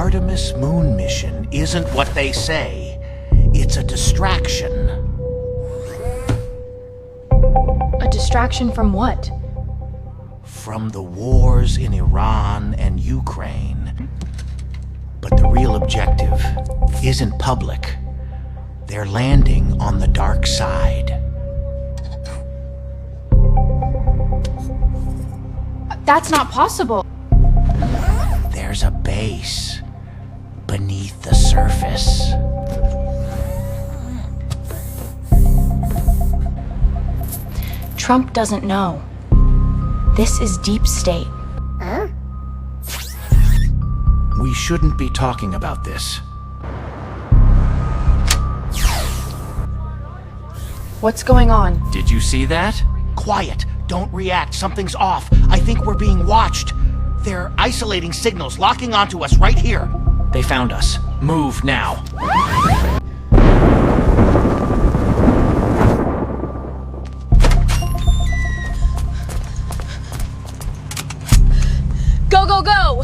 Artemis moon mission isn't what they say. It's a distraction. A distraction from what? From the wars in Iran and Ukraine. But the real objective isn't public. They're landing on the dark side. That's not possible. There's a base beneath the surface. Trump doesn't know. This is deep state. We shouldn't be talking about this. What's going on? Did you see that? Quiet. Don't react. Something's off. I think we're being watched. They're isolating signals, locking onto us right here. They found us. Move now. Go, go, go!